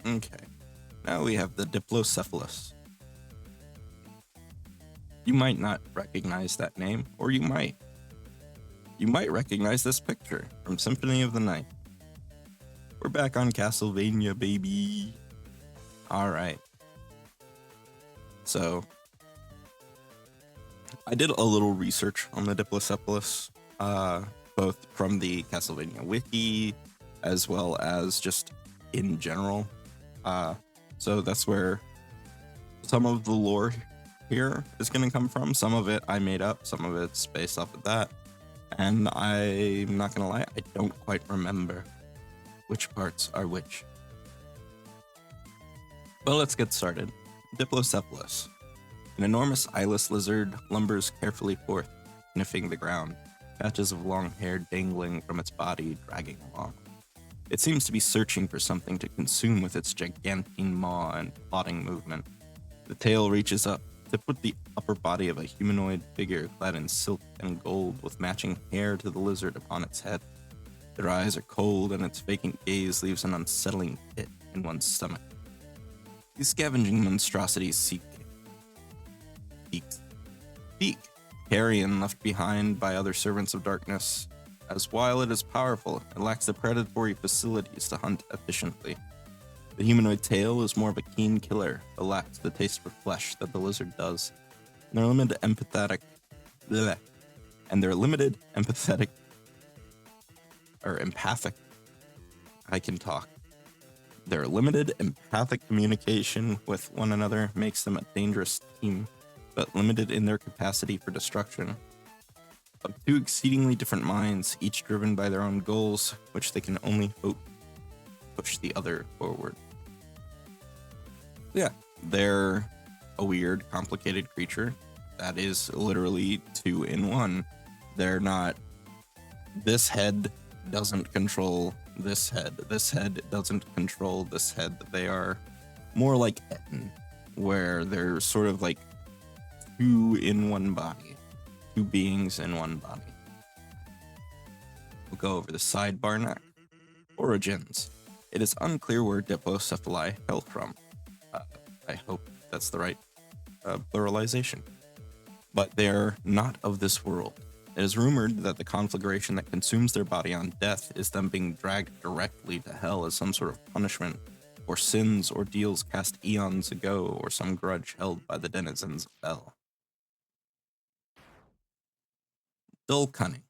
Okay, now we have the Diplocephalus. You might not recognize that name, or you might. You might recognize this picture from Symphony of the Night. We're back on Castlevania, baby. Alright. So, I did a little research on the Diplocephalus, both from the Castlevania wiki, as well as just in general. So that's where some of the lore here is going to come from. Some of it I made up, some of it's based off of that. And I'm not going to lie, I don't quite remember which parts are which. But let's get started. Diplocephalus. An enormous eyeless lizard lumbers carefully forth, sniffing the ground, patches of long hair dangling from its body, dragging along. It seems to be searching for something to consume with its gigantine maw and plodding movement. The tail reaches up to put the upper body of a humanoid figure clad in silk and gold with matching hair to the lizard upon its head. Their eyes are cold and its vacant gaze leaves an unsettling pit in one's stomach. These scavenging monstrosities seek carrion left behind by other servants of darkness, as while it is powerful, it lacks the predatory facilities to hunt efficiently. The humanoid tail is more of a keen killer, but lacks the taste for flesh that the lizard does. And their limited empathic Their limited empathic communication with one another makes them a dangerous team, but limited in their capacity for destruction. Of two exceedingly different minds, each driven by their own goals, which they can only hope push the other forward. Yeah, they're a weird, complicated creature that is literally two in one. They're not, this head doesn't control this head doesn't control this head. They are more like Etten, where they're sort of like two in one body, two beings in one body. We'll go over the sidebar next. Origins. It is unclear where Diplocephali hail from. I hope that's the right pluralization. But they're not of this world. It is rumored that the conflagration that consumes their body on death is them being dragged directly to hell as some sort of punishment for sins or deals cast eons ago or some grudge held by the denizens of hell. Dull cunning.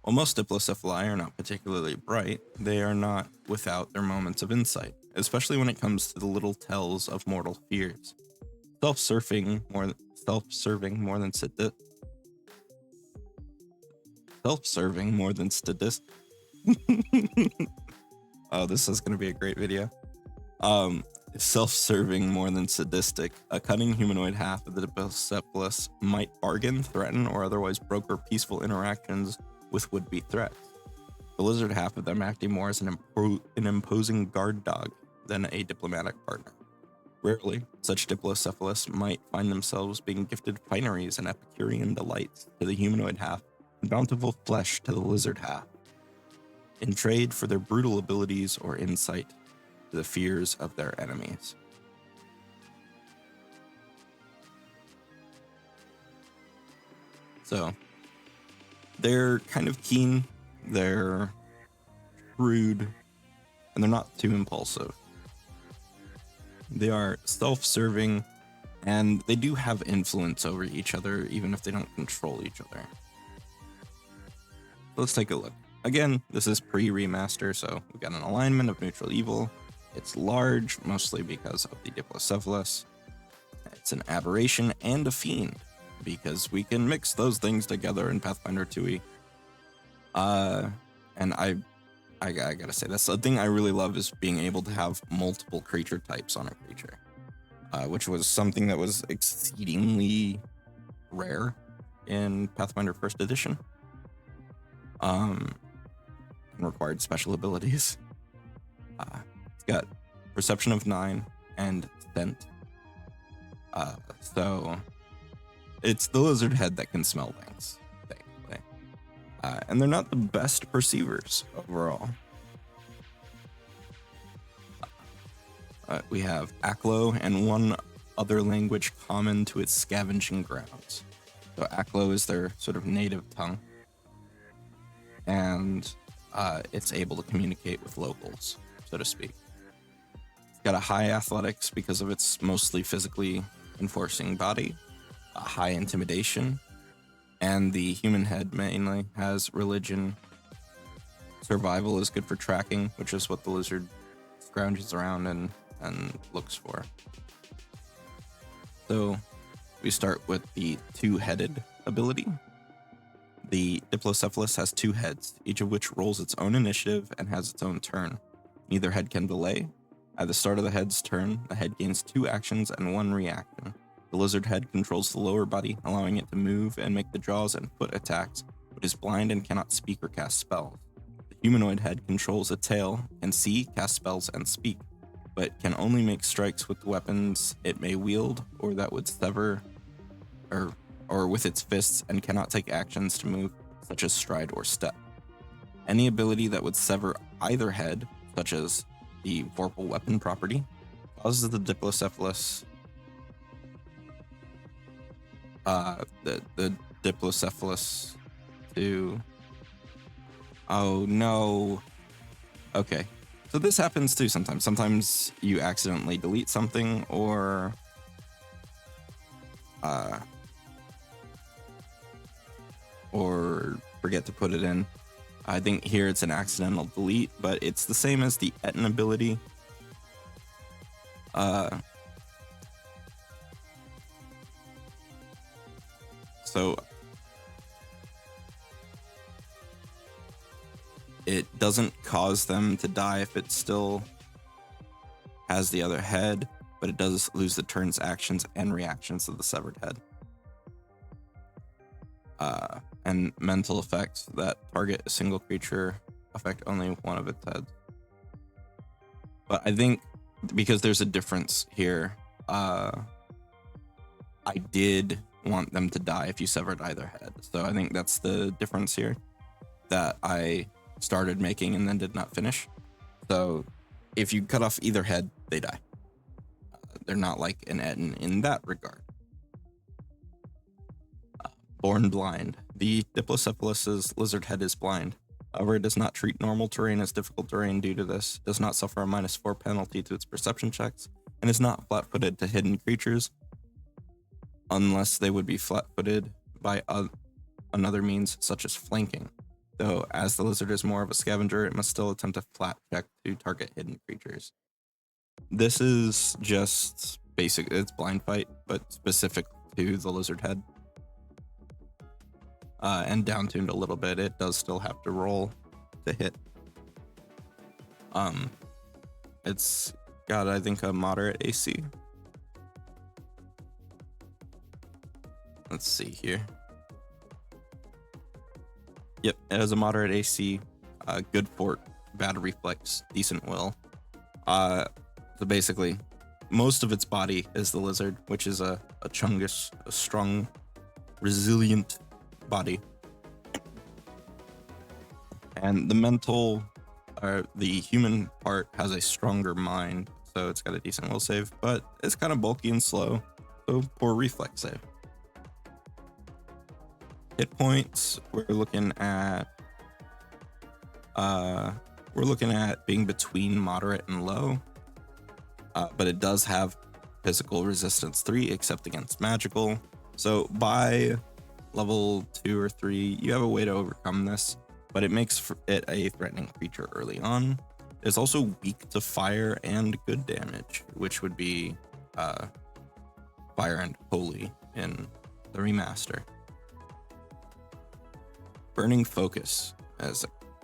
While most Diplocephali are not particularly bright, they are not without their moments of insight, especially when it comes to the little tells of mortal fears. Self-serving more than sadistic. Oh, this is going to be a great video. Self-serving more than sadistic, a cunning humanoid half of the Diplocephalus might bargain, threaten, or otherwise broker peaceful interactions with would-be threats. The lizard half of them acting more as an imposing guard dog than a diplomatic partner. Rarely, such Diplocephalus might find themselves being gifted fineries and Epicurean delights to the humanoid half, and bountiful flesh to the lizard half, in trade for their brutal abilities or insight to the fears of their enemies. So, they're kind of keen, they're shrewd, and they're not too impulsive. They are self-serving, and they do have influence over each other, even if they don't control each other. Let's take a look. Again, this is pre-remaster, so we've got an alignment of neutral evil. It's large, mostly because of the Diplocephalus. It's an aberration and a fiend, because we can mix those things together in Pathfinder 2e. And I gotta say, that's the thing I really love, is being able to have multiple creature types on a creature, which was something that was exceedingly rare in Pathfinder 1st edition. And required special abilities. It's got perception of 9 and scent. So it's the lizard head that can smell things, basically. And they're not the best perceivers overall. We have Aklo and one other language common to its scavenging grounds. So Aklo is their sort of native tongue, and it's able to communicate with locals, so to speak. It's got a high athletics because of its mostly physically enforcing body, a high intimidation, and the human head mainly has religion. Survival is good for tracking, which is what the lizard scrounges around and looks for. So we start with the two-headed ability. The Diplocephalus has two heads, each of which rolls its own initiative and has its own turn. Neither head can delay. At the start of the head's turn, the head gains 2 actions and 1 reaction. The lizard head controls the lower body, allowing it to move and make the jaws and foot attacks, but is blind and cannot speak or cast spells. The humanoid head controls a tail, can see, cast spells, and speak, but can only make strikes with weapons it may wield or that would sever or with its fists, and cannot take actions to move, such as stride or step. Any ability that would sever either head, such as the vorpal weapon property, causes the Diplocephalus the Diplocephalus to... Oh no. Okay. So this happens too sometimes. Sometimes you accidentally delete something or forget to put it in. I think here it's an accidental delete, but it's the same as the Etten ability. So it doesn't cause them to die if it still has the other head, but it does lose the turn's actions and reactions of the severed head. And mental effects that target a single creature affect only one of its heads. But I think because there's a difference here, I did want them to die if you severed either head. So I think that's the difference here that I started making and then did not finish. So if you cut off either head, they die. They're not like an Etten in that regard. Born blind. The Diplocephalus's lizard head is blind. However, it does not treat normal terrain as difficult terrain due to this, does not suffer a -4 penalty to its perception checks, and is not flat-footed to hidden creatures unless they would be flat-footed by another means such as flanking. Though, as the lizard is more of a scavenger, it must still attempt a flat check to target hidden creatures. This is just basic, it's blind fight, but specific to the lizard head. And down-tuned a little bit, it does still have to roll to hit. It's got, I think, a moderate AC. Let's see here. Yep, it has a moderate AC, good fort, bad reflex, decent will. So basically, most of its body is the lizard, which is a chungus, a strong, resilient body. And the mental, the human part has a stronger mind, so it's got a decent will save, but it's kind of bulky and slow, so poor reflex save. Hit points, we're looking at being between moderate and low, but it does have physical resistance 3 except against magical. So by level 2 or 3, you have a way to overcome this, but it makes it a threatening creature early on. It's also weak to fire and good damage, which would be fire and holy in the remaster. Burning focus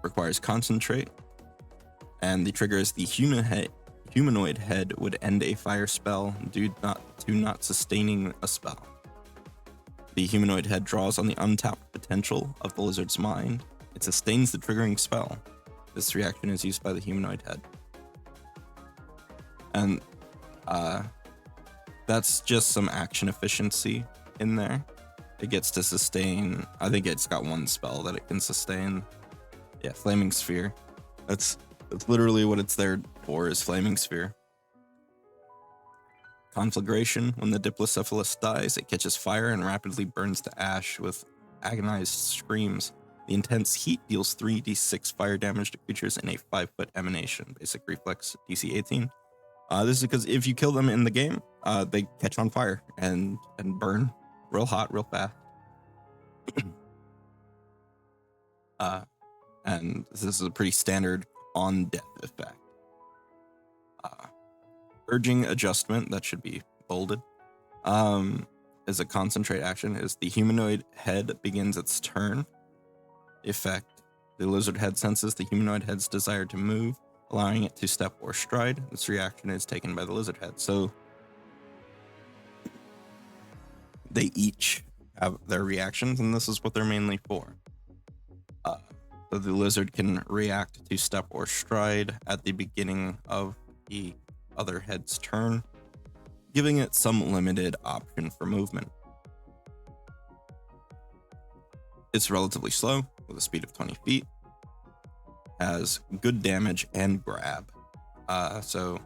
requires concentrate, and the trigger is the humanoid head would end a fire spell due to not sustaining a spell. The humanoid head draws on the untapped potential of the lizard's mind. It sustains the triggering spell. This reaction is used by the humanoid head. And that's just some action efficiency in there. It gets to sustain, I think it's got one spell that it can sustain. Yeah, Flaming Sphere. That's literally what it's there for, is Flaming Sphere. Conflagration. When the Diplocephalus dies, it catches fire and rapidly burns to ash with agonized screams. The intense heat deals 3d6 fire damage to creatures in a 5-foot emanation. Basic reflex DC 18. This is because if you kill them in the game, they catch on fire and burn real hot, real fast. And this is a pretty standard on-death effect. Urging Adjustment, that should be bolded, is a concentrate action. Is the humanoid head begins its turn. Effect: the lizard head senses the humanoid head's desire to move, allowing it to step or stride. This reaction is taken by the lizard head. So they each have their reactions, and this is what they're mainly for. So the lizard can react to step or stride at the beginning of the other head's turn, giving it some limited option for movement. It's relatively slow, with a speed of 20 feet, has good damage and grab. So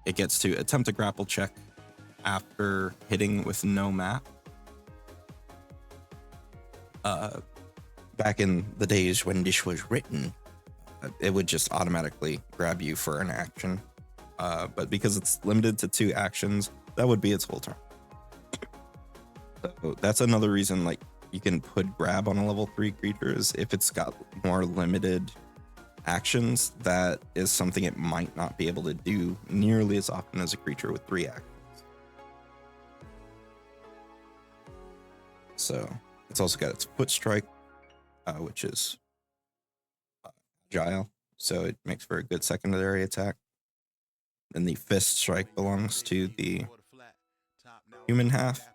it gets to attempt a grapple check after hitting with no map. Back in the days when this was written, it would just automatically grab you for an action. But because it's limited to 2 actions, that would be its whole turn. So that's another reason, like, you can put grab on a level 3 creature is if it's got more limited actions, that is something it might not be able to do nearly as often as a creature with 3 actions. So it's also got its foot strike, which is agile, so it makes for a good secondary attack. And the fist strike belongs to the human half,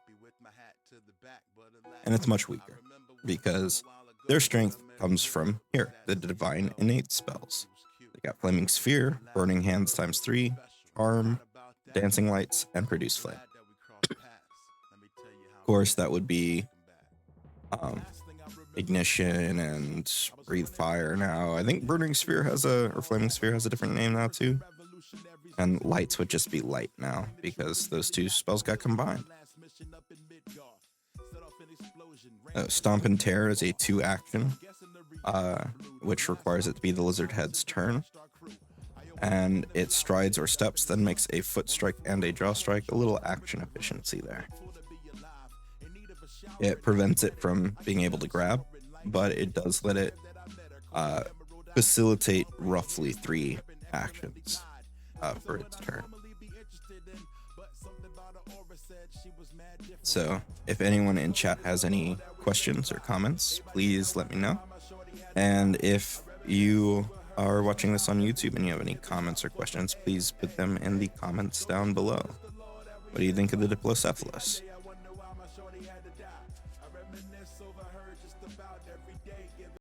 and it's much weaker because their strength comes from here, the divine innate spells. They got Flaming Sphere, Burning Hands times 3, Charm, Dancing Lights, and Produce Flame. Of course, that would be Ignition and Breathe Fire now. I think Burning Sphere has or Flaming Sphere has a different name now too. And Lights would just be Light now because those 2 spells got combined. Stomp and Tear is a 2 action, which requires it to be the lizard head's turn. And it strides or steps, then makes a foot strike and a jaw strike. A little action efficiency there. It prevents it from being able to grab, but it does let it facilitate roughly 3 actions for its turn. So if anyone in chat has any questions or comments, please let me know. And if you are watching this on YouTube and you have any comments or questions, please put them in the comments down below. What do you think of the Diplocephalus?